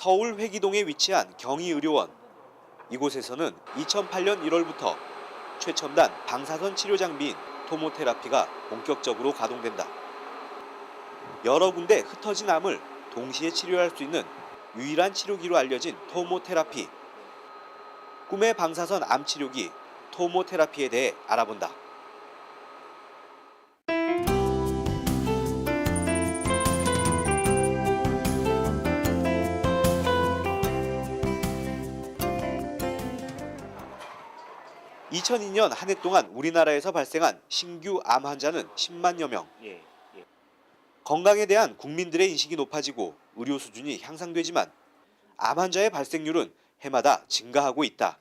서울 회기동에 위치한 경희의료원. 이곳에서는 2008년 1월부터 최첨단 방사선 치료 장비인 토모테라피가 본격적으로 가동된다. 여러 군데 흩어진 암을 동시에 치료할 수 있는 유일한 치료기로 알려진 토모테라피. 꿈의 방사선 암 치료기 토모테라피에 대해 알아본다. (2002년) 한 해 동안 우리나라에서 발생한 신규 암 환자는 10만여 명. 건강에 대한 국민들의 인식이 높아지고 의료 수준이 향상되지만 암 환자의 발생률은 해마다 증가하고 있다.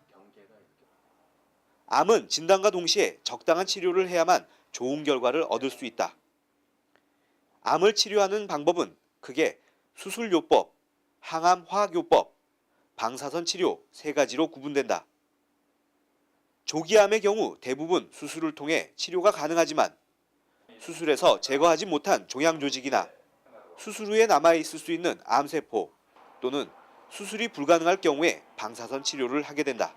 암은 진단과 동시에 적당한 치료를 해야만 좋은 결과를 얻을 수 있다. 암을 치료하는 방법은 크게 수술요법, 항암화학요법, 방사선 치료 세 가지로 구분된다. 조기암의 경우 대부분 수술을 통해 치료가 가능하지만 수술에서 제거하지 못한 종양조직이나 수술 후에 남아있을 수 있는 암세포 또는 수술이 불가능할 경우에 방사선 치료를 하게 된다.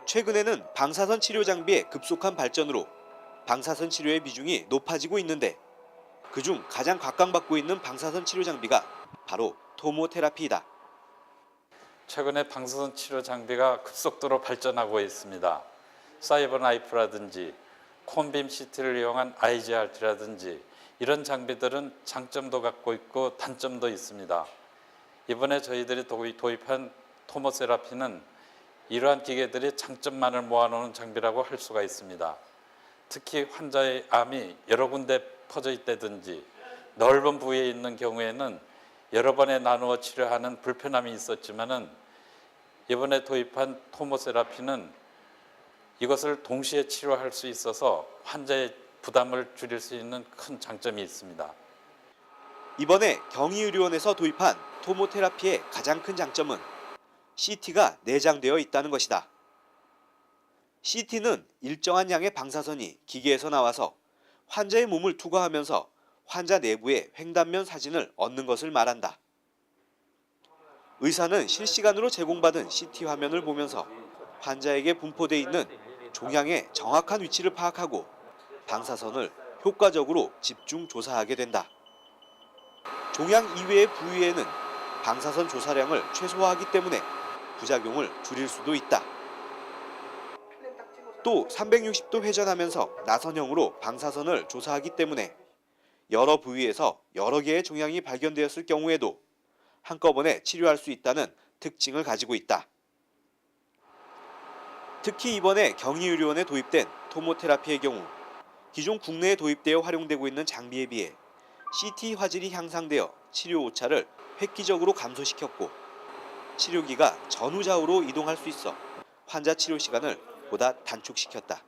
최근에는 방사선 치료 장비의 급속한 발전으로 방사선 치료의 비중이 높아지고 있는데 그중 가장 각광받고 있는 방사선 치료 장비가 바로 토모테라피이다. 최근에 방사선 치료 장비가 급속도로 발전하고 있습니다. 사이버나이프라든지 콘빔 CT를 이용한 IGRT라든지 이런 장비들은 장점도 갖고 있고 단점도 있습니다. 이번에 저희들이 도입한 토모세라피는 이러한 기계들이 장점만을 모아놓은 장비라고 할 수가 있습니다. 특히 환자의 암이 여러 군데 퍼져 있다든지 넓은 부위에 있는 경우에는 여러 번에 나누어 치료하는 불편함이 있었지만은 이번에 도입한 토모세라피는 이것을 동시에 치료할 수 있어서 환자의 부담을 줄일 수 있는 큰 장점이 있습니다. 이번에 경희의료원에서 도입한 토모테라피의 가장 큰 장점은 CT가 내장되어 있다는 것이다. CT는 일정한 양의 방사선이 기계에서 나와서 환자의 몸을 투과하면서 환자 내부의 횡단면 사진을 얻는 것을 말한다. 의사는 실시간으로 제공받은 CT 화면을 보면서 환자에게 분포되어 있는 종양의 정확한 위치를 파악하고 방사선을 효과적으로 집중 조사하게 된다. 종양 이외의 부위에는 방사선 조사량을 최소화하기 때문에 부작용을 줄일 수도 있다. 또 360도 회전하면서 나선형으로 방사선을 조사하기 때문에 여러 부위에서 여러 개의 종양이 발견되었을 경우에도 한꺼번에 치료할 수 있다는 특징을 가지고 있다. 특히 이번에 경희의료원에 도입된 토모테라피의 경우 기존 국내에 도입되어 활용되고 있는 장비에 비해 CT 화질이 향상되어 치료 오차를 획기적으로 감소시켰고 치료기가 전후좌우로 이동할 수 있어 환자 치료 시간을 보다 단축시켰다.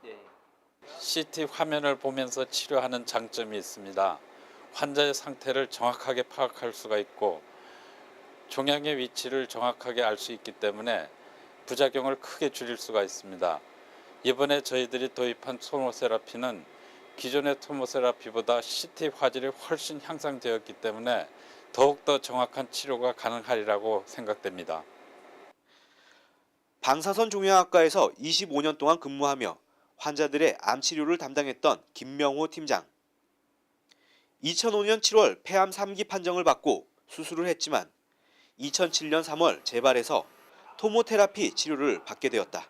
CT 화면을 보면서 치료하는 장점이 있습니다. 환자의 상태를 정확하게 파악할 수가 있고 종양의 위치를 정확하게 알 수 있기 때문에 부작용을 크게 줄일 수가 있습니다. 이번에 저희들이 도입한 토모세라피는 기존의 토모세라피보다 CT 화질이 훨씬 향상되었기 때문에 더욱더 정확한 치료가 가능하리라고 생각됩니다. 방사선 종양학과에서 25년 동안 근무하며 환자들의 암 치료를 담당했던 김명호 팀장. 2005년 7월 폐암 3기 판정을 받고 수술을 했지만 2007년 3월 재발해서 토모테라피 치료를 받게 되었다.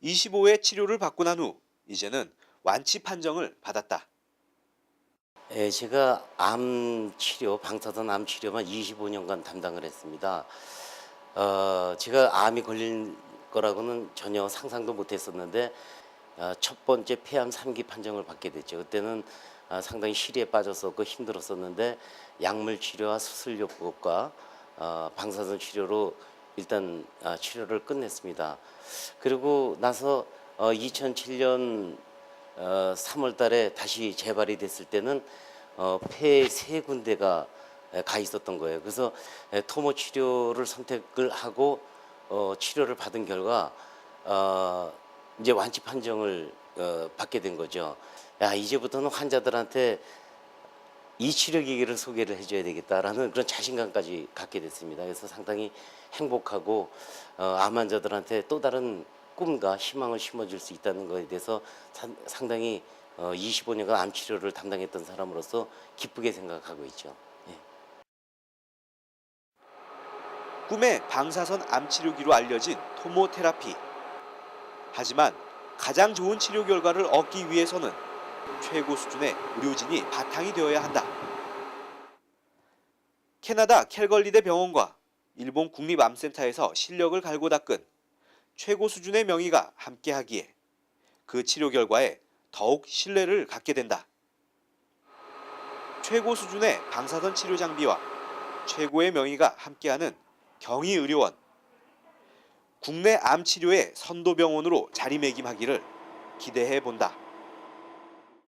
25회 치료를 받고 난 후 이제는 완치 판정을 받았다. 제가 암 치료, 방사선 암 치료만 25년간 담당을 했습니다. 제가 암이 걸린 거라고는 전혀 상상도 못했었는데 첫 번째 폐암 3기 판정을 받게 됐죠. 그때는 상당히 시리에 빠졌었고 힘들었었는데 약물 치료와 수술요법과 방사선 치료로 일단 치료를 끝냈습니다. 그리고 나서 2007년 3월 달에 다시 재발이 됐을 때는 폐에 3군데가 가 있었던 거예요. 그래서 토모 치료를 선택을 하고 치료를 받은 결과 이제 완치 판정을 받게 된 거죠. 야, 이제부터는 환자들한테 이 치료기기를 소개를 해줘야 되겠다라는 그런 자신감까지 갖게 됐습니다. 그래서 상당히 행복하고 암 환자들한테 또 다른 꿈과 희망을 심어줄 수 있다는 것에 대해서 상당히 25년간 암 치료를 담당했던 사람으로서 기쁘게 생각하고 있죠. 예. 꿈의 방사선 암 치료기로 알려진 토모테라피. 하지만 가장 좋은 치료 결과를 얻기 위해서는 최고 수준의 의료진이 바탕이 되어야 한다. 캐나다 캘걸리대 병원과 일본 국립암센터에서 실력을 갈고 닦은 최고 수준의 명의가 함께하기에 그 치료 결과에 더욱 신뢰를 갖게 된다. 최고 수준의 방사선 치료 장비와 최고의 명의가 함께하는 경희의료원. 국내 암 치료의 선도병원으로 자리매김하기를 기대해 본다.